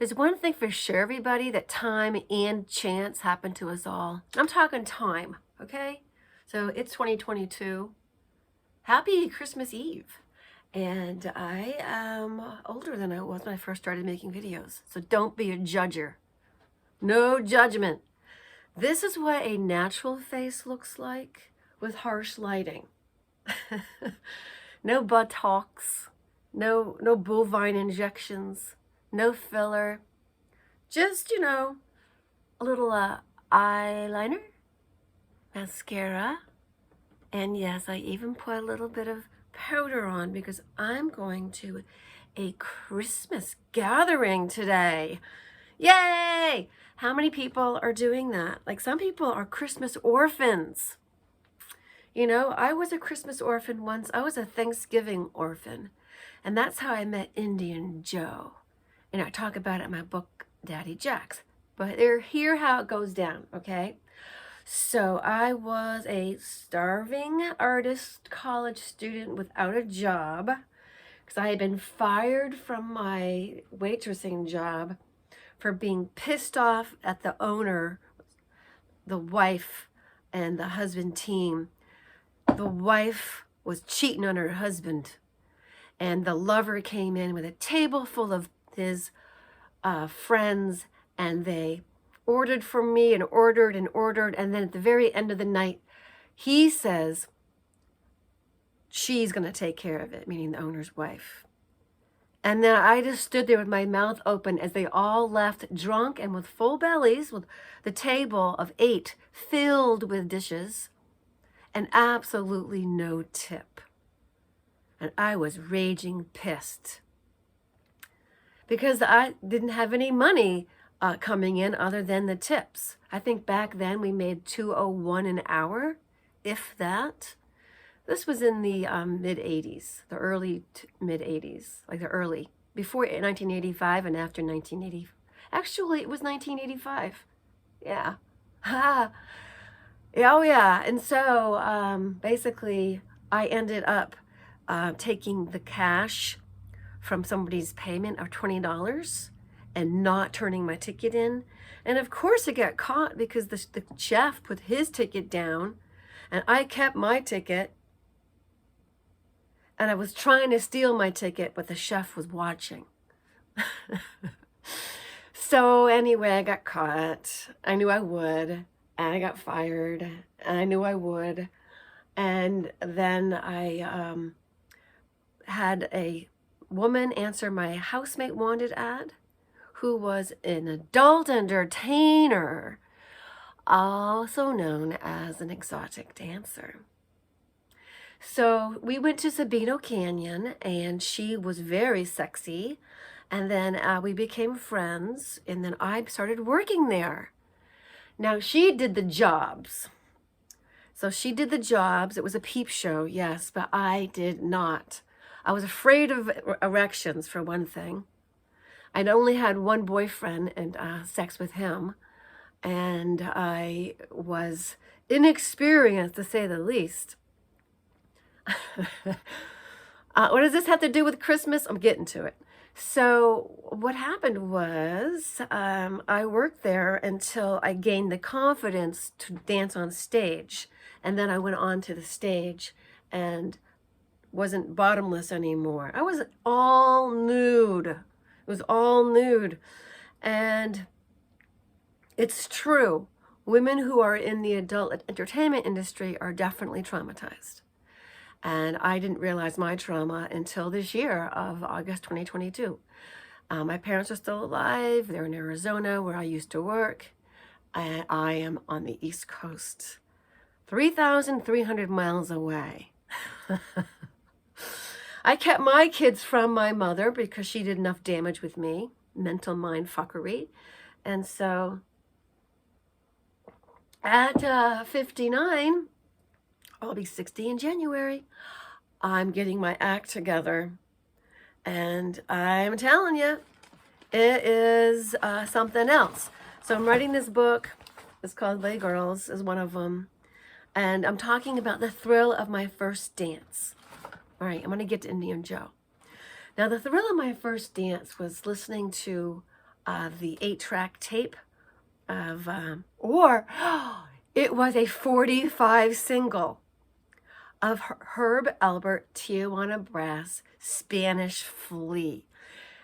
There's one thing for sure, everybody, that time and chance happen to us all. I'm talking time, okay? So it's 2022. Happy Christmas Eve. And I am older than I was when I first started making videos. So don't be a judger. No judgment. This is what a natural face looks like with harsh lighting. No Botox, no bovine injections, no filler. Just, a little eyeliner, mascara, and yes, I even put a little bit of powder on because I'm going to a Christmas gathering today. Yay! How many people are doing that? Like, some people are Christmas orphans. I was a Christmas orphan once. I was a Thanksgiving orphan. And that's how I met Indian Joe. And I talk about it in my book, Daddy Jacks. But hear how it goes down, okay? So I was a starving artist college student without a job because I had been fired from my waitressing job for being pissed off at the owner, the wife, and the husband team. The wife was cheating on her husband, and the lover came in with a table full of his friends, and they ordered for me and ordered, and then at the very end of the night, he says she's going to take care of it, meaning the owner's wife. And then I just stood there with my mouth open as they all left drunk and with full bellies, with the table of 8 filled with dishes and absolutely no tip. And I was raging pissed because I didn't have any money coming in other than the tips. I think back then we made $2.01 an hour, if that. This was in the mid-80s, the early mid 80s, like the early, before 1985 and after 1980. Actually, it was 1985. Yeah. Ha. Oh, yeah. And so basically, I ended up taking the cash from somebody's payment of $20 and not turning my ticket in. And of course, it got caught because the chef put his ticket down and I kept my ticket. And I was trying to steal my ticket, but the chef was watching. So anyway, I got caught. I knew I would. And I got fired. And I knew I would. And then I had a woman answer my housemate wanted ad, who was an adult entertainer, also known as an exotic dancer. So we went to Sabino Canyon, and she was very sexy. And then we became friends, and then I started working there. Now, she did the jobs. So she did the jobs. It was a peep show, yes, but I did not. I was afraid of erections, for one thing. I'd only had one boyfriend and sex with him, and I was inexperienced, to say the least. What does this have to do with Christmas? I'm getting to it. So what happened was I worked there until I gained the confidence to dance on stage. And then I went on to the stage and wasn't bottomless anymore. I was all nude. It was all nude. And it's true. Women who are in the adult entertainment industry are definitely traumatized. And I didn't realize my trauma until this year of August 2022. My parents are still alive. They're in Arizona, where I used to work. And I am on the East Coast, 3,300 miles away. I kept my kids from my mother because she did enough damage with me, mental mind fuckery. And so at 59, I'll be 60 in January. I'm getting my act together. And I'm telling you, it is something else. So I'm writing this book. It's called Lay Girls, is one of them. And I'm talking about the thrill of my first dance. All right, I'm going to get to Indian Joe. Now, the thrill of my first dance was listening to the 8-track tape of, or it was a 45 single of Herb Alpert Tijuana Brass, Spanish Flea.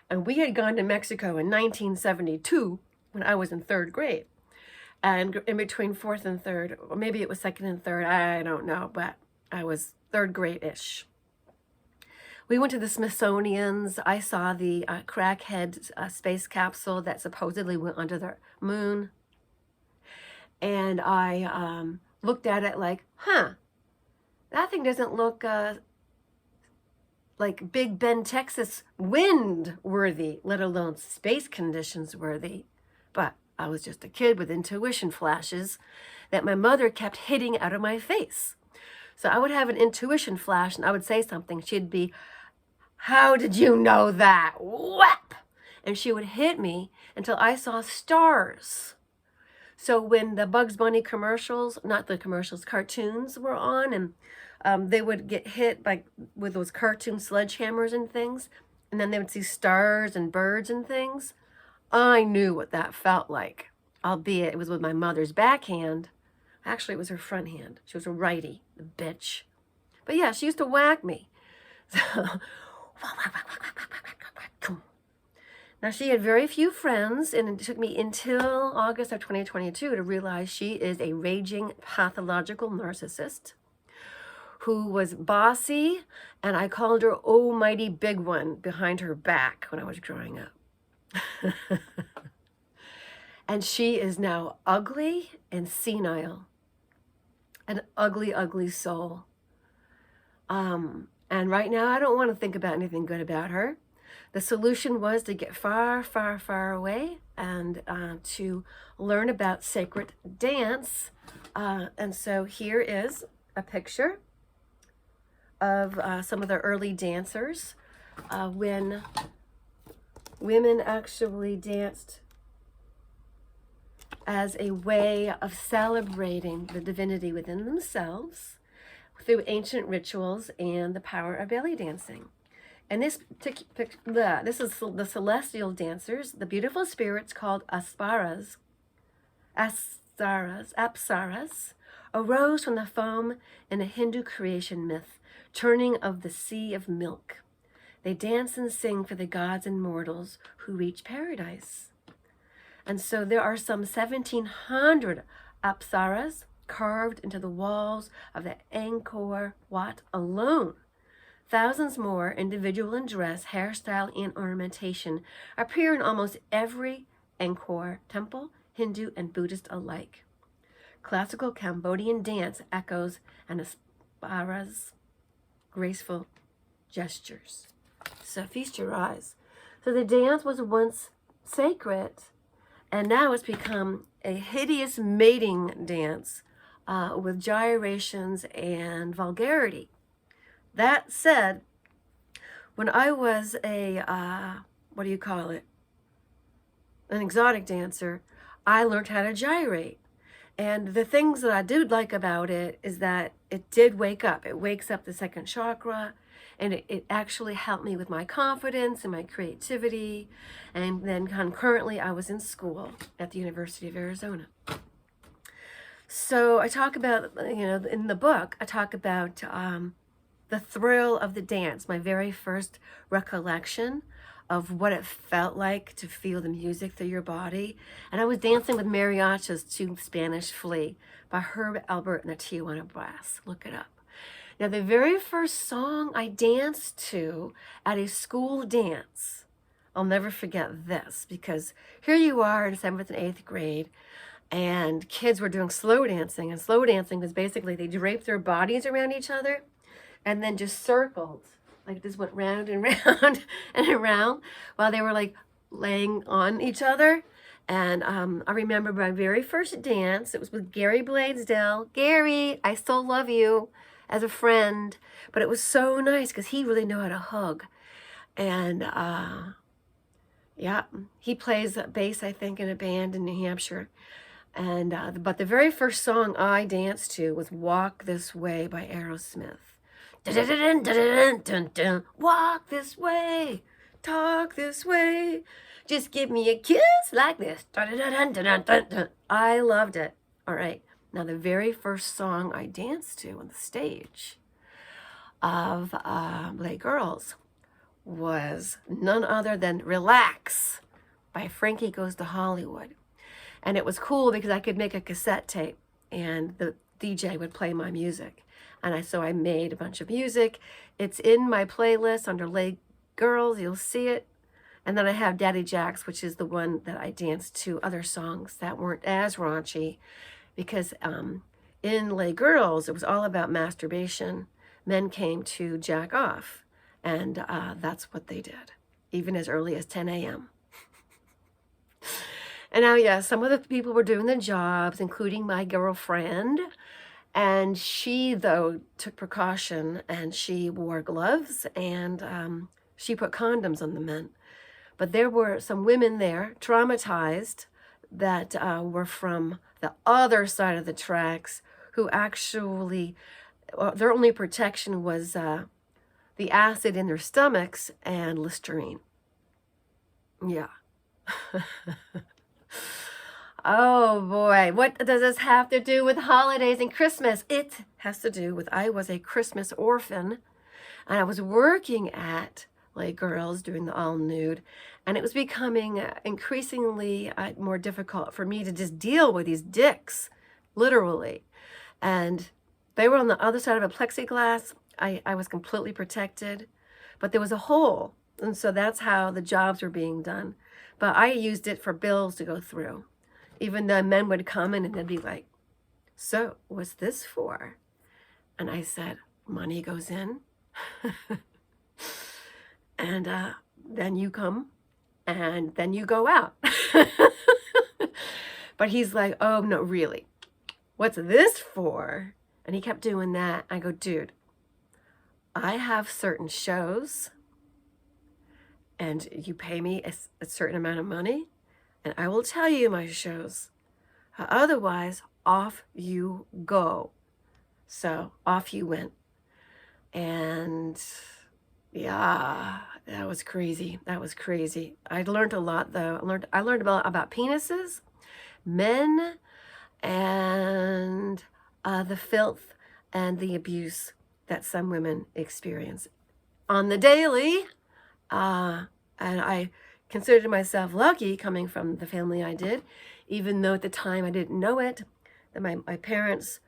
And we had gone to Mexico in 1972 when I was in 3rd grade. And in between 4th and 3rd, or maybe it was 2nd and 3rd, I don't know, but I was 3rd grade-ish. We went to the Smithsonian's. I saw the crackhead space capsule that supposedly went under the moon. And I looked at it like, that thing doesn't look like Big Bend, Texas wind worthy, let alone space conditions worthy. But I was just a kid with intuition flashes that my mother kept hitting out of my face. So I would have an intuition flash and I would say something. She'd be, "How did you know that?" Whap! And she would hit me until I saw stars. So when the Bugs Bunny commercials, not the commercials, cartoons were on, and they would get hit with those cartoon sledgehammers and things, and then they would see stars and birds and things, I knew what that felt like, albeit it was with my mother's backhand. Actually, it was her front hand. She was a righty, the bitch. But yeah, she used to whack me. Now, she had very few friends, and it took me until August of 2022 to realize she is a raging pathological narcissist who was bossy, and I called her "Oh Mighty Big One" behind her back when I was growing up. And she is now ugly and senile, an ugly, ugly soul. And right now, I don't want to think about anything good about her. The solution was to get far, far, far away and to learn about sacred dance. And so here is a picture of some of the early dancers when women actually danced as a way of celebrating the divinity within themselves through ancient rituals and the power of belly dancing. And this is the celestial dancers, the beautiful spirits called apsaras, arose from the foam in a Hindu creation myth, turning of the sea of milk. They dance and sing for the gods and mortals who reach paradise. And so there are some 1,700 apsaras carved into the walls of the Angkor Wat alone. Thousands more, individual in dress, hairstyle, and ornamentation, appear in almost every Angkor temple, Hindu and Buddhist alike. Classical Cambodian dance echoes an apsara's graceful gestures. So feast your eyes. So the dance was once sacred, and now it's become a hideous mating dance with gyrations and vulgarity. That said, when I was an exotic dancer, I learned how to gyrate. And the things that I did like about it is that it did wake up. It wakes up the second chakra, and it actually helped me with my confidence and my creativity. And then concurrently, I was in school at the University of Arizona. So I talk about, in the book, I talk about the thrill of the dance, my very first recollection of what it felt like to feel the music through your body. And I was dancing with mariachis to Spanish Flea by Herb Alpert and the Tijuana Brass. Look it up. Now, the very first song I danced to at a school dance, I'll never forget this, because here you are in 7th and 8th grade, and kids were doing slow dancing. And slow dancing was basically they draped their bodies around each other and then just circled, like just went round and round and around while they were like laying on each other. And I remember my very first dance. It was with Gary Bladesdell. Gary, I still love you as a friend, but it was so nice because he really knew how to hug. And yeah, he plays bass, I think, in a band in New Hampshire. And but the very first song I danced to was "Walk This Way" by Aerosmith. Walk this way. talk this way. Just give me a kiss like this. Dun, dun, dun, dun, dun, dun, dun. I loved it. All right. Now, the very first song I danced to on the stage of Les Girls was none other than Relax by Frankie Goes to Hollywood. And it was cool because I could make a cassette tape and the DJ would play my music. And so I made a bunch of music. It's in my playlist under Les Girls. You'll see it. And then I have Daddy Jacks, which is the one that I danced to other songs that weren't as raunchy. Because in Les Girls, it was all about masturbation. Men came to jack off. And that's what they did, even as early as 10 a.m. And now, yeah, some of the people were doing the jobs, including my girlfriend. And she, though, took precaution and she wore gloves and she put condoms on the men. But there were some women there, traumatized, that were from the other side of the tracks, who actually, their only protection was the acid in their stomachs and Listerine. Yeah. Oh boy, what does this have to do with holidays and Christmas? It has to do with I was a Christmas orphan and I was working at Les Girls doing the all nude, and it was becoming increasingly more difficult for me to just deal with these dicks, literally. And they were on the other side of a plexiglass. I was completely protected, but there was a hole. And so that's how the jobs were being done. But I used it for bills to go through. Even the men would come in and they'd be like, so what's this for? And I said, money goes in. And then you come and then you go out. But he's like, oh, no, really? What's this for? And he kept doing that. I go, dude, I have certain shows and you pay me a certain amount of money and I will tell you my shows. Otherwise, off you go. So off you went. And yeah, that was crazy. That was crazy. I learned a lot though. I learned about penises, men, and the filth and the abuse that some women experience on the daily. And I considered myself lucky coming from the family I did, even though at the time I didn't know it, that my parents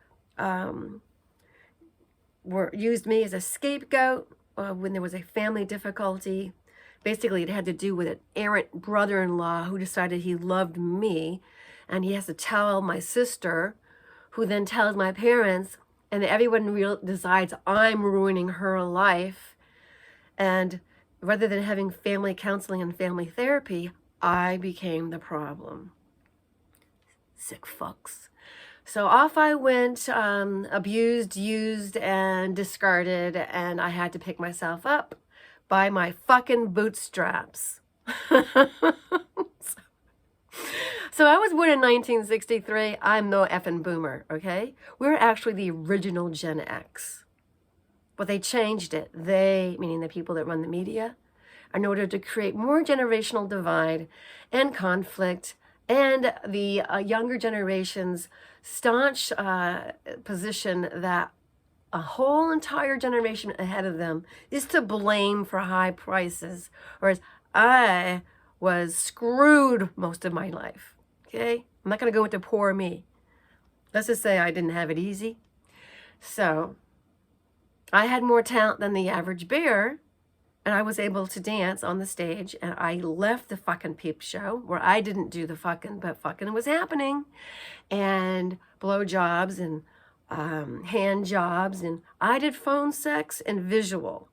used me as a scapegoat when there was a family difficulty. Basically, it had to do with an errant brother-in-law who decided he loved me, and he has to tell my sister, who then tells my parents, and everyone decides I'm ruining her life. And rather than having family counseling and family therapy, I became the problem. Sick fucks. So off I went, abused, used, and discarded, and I had to pick myself up by my fucking bootstraps. So I was born in 1963. I'm no effing boomer, okay? We're actually the original Gen X. But they changed it. They, meaning the people that run the media, in order to create more generational divide and conflict, and the younger generation's staunch position that a whole entire generation ahead of them is to blame for high prices, whereas I was screwed most of my life, okay? I'm not going to go into poor me. Let's just say I didn't have it easy. So I had more talent than the average bear, and I was able to dance on the stage, and I left the fucking peep show where I didn't do the fucking, but fucking was happening, and blow jobs and hand jobs, and I did phone sex and visual.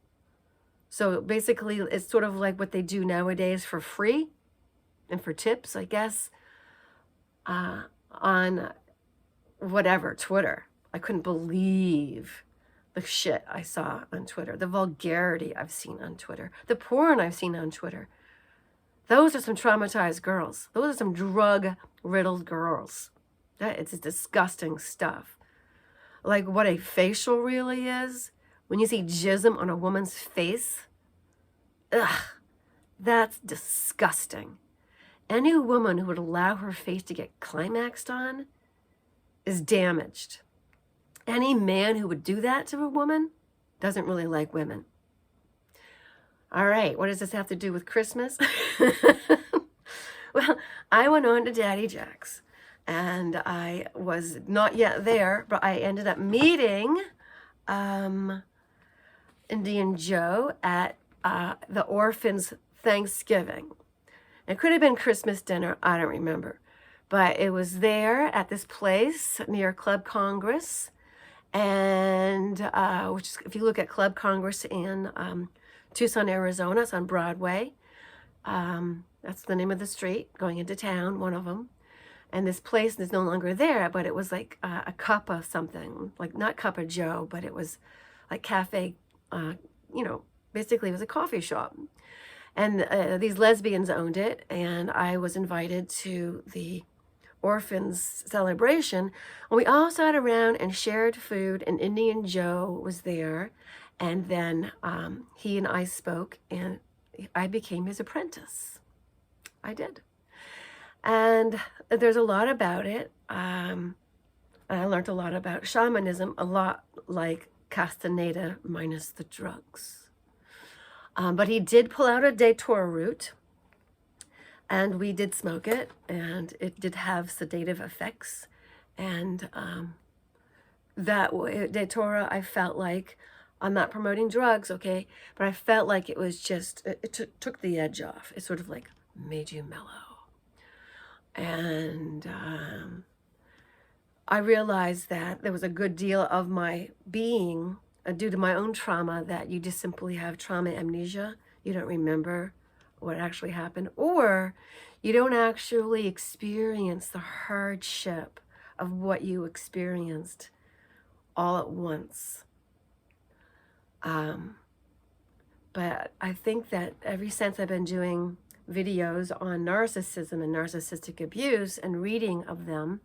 So basically, it's sort of like what they do nowadays for free and for tips, I guess, on whatever, Twitter. I couldn't believe the shit I saw on Twitter, the vulgarity I've seen on Twitter, the porn I've seen on Twitter. Those are some traumatized girls. Those are some drug-riddled girls. It's disgusting stuff. Like what a facial really is. When you see jism on a woman's face, ugh, That's disgusting. Any woman who would allow her face to get climaxed on is damaged. Any man who would do that to a woman doesn't really like women. All right, what does this have to do with Christmas? Well, I went on to Daddy Jack's, and I was not yet there, but I ended up meeting Indian Joe at the orphans' Thanksgiving. It could have been Christmas dinner, I don't remember. But it was there at this place near Club Congress. And which is, if you look at Club Congress in Tucson, Arizona, it's on Broadway. That's the name of the street going into town, one of them. And this place is no longer there, but it was like a cup of something, like not Cup of Joe, but it was like cafe, basically it was a coffee shop. And these lesbians owned it, and I was invited to the orphans celebration. And we all sat around and shared food, and Indian Joe was there. And then he and I spoke, and I became his apprentice. I did. And there's a lot about it. I learned a lot about shamanism, a lot like Castaneda minus the drugs. But he did pull out a Datura root, and we did smoke it, and it did have sedative effects. And that Datura, I felt like, I'm not promoting drugs, okay, but I felt like it was just, it took the edge off. It sort of like made you mellow. And I realized that there was a good deal of my being due to my own trauma, that you just simply have trauma amnesia. You don't remember what actually happened, or you don't actually experience the hardship of what you experienced all at once. But I think that ever since I've been doing videos on narcissism and narcissistic abuse and reading of them,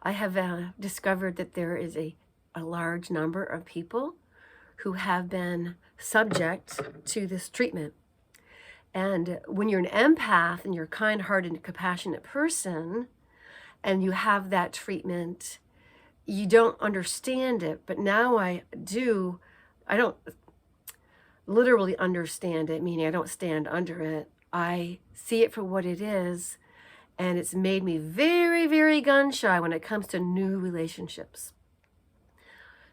I have discovered that there is a large number of people who have been subject to this treatment. And when you're an empath and you're a kind-hearted and compassionate person, and you have that treatment, you don't understand it. But now I do. I don't literally understand it, meaning I don't stand under it. I see it for what it is, and it's made me very, very gun-shy when it comes to new relationships.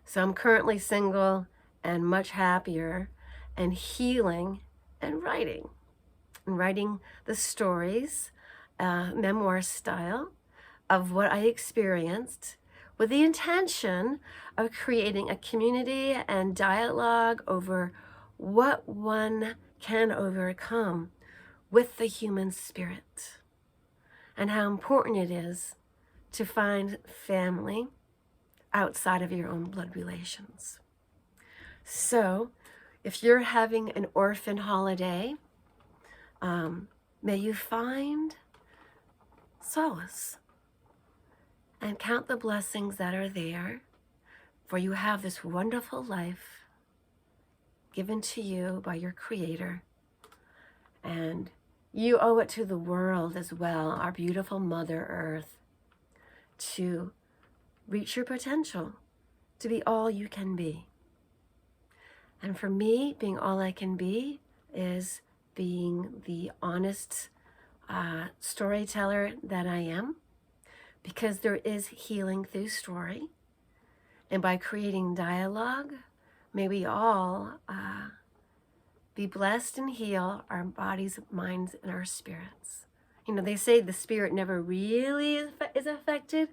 So I'm currently single and much happier, and healing and writing the stories, memoir style, of what I experienced, with the intention of creating a community and dialogue over what one can overcome with the human spirit, and how important it is to find family outside of your own blood relations. So, if you're having an orphan holiday, may you find solace and count the blessings that are there, for you have this wonderful life given to you by your Creator, and you owe it to the world as well, our beautiful Mother Earth, to reach your potential, to be all you can be. And for me, being all I can be is being the honest storyteller that I am, because there is healing through story. And by creating dialogue, may we all be blessed and heal our bodies, minds, and our spirits. You know, they say the spirit never really is affected,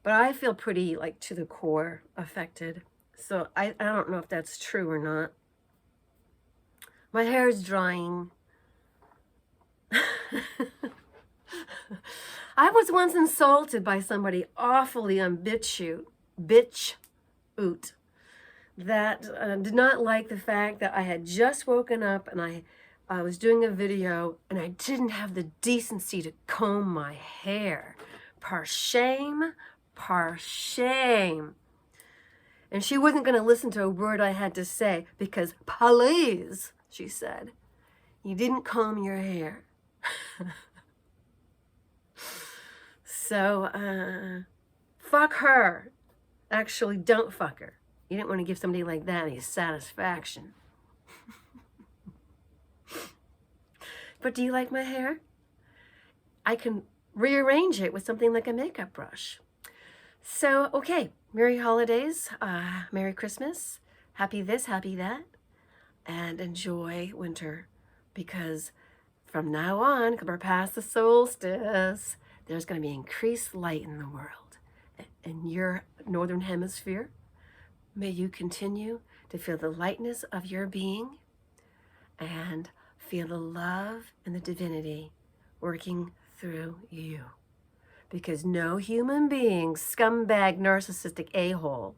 but I feel pretty, like, to the core affected. So I don't know if that's true or not. My hair is drying. I was once insulted by somebody awfully on BitChute, that did not like the fact that I had just woken up and I was doing a video and I didn't have the decency to comb my hair. Par shame, par shame. And she wasn't going to listen to a word I had to say because, please, she said, You didn't comb your hair. So, fuck her. Actually, don't fuck her. You didn't want to give somebody like that any satisfaction. But do you like my hair? I can rearrange it with something like a makeup brush. So, okay, Merry Holidays, Merry Christmas, happy this, happy that, and enjoy winter, because from now on, we're past the solstice, there's going to be increased light in the world. In your northern hemisphere, may you continue to feel the lightness of your being and feel the love and the divinity working through you. Because no human being, scumbag, narcissistic a-hole,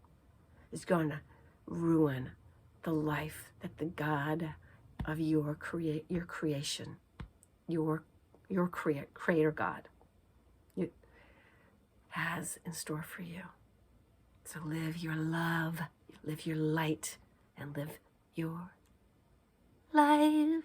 is going to ruin the life that the God of your creation, your creator God, has in store for you. So live your love, live your light, and live your life.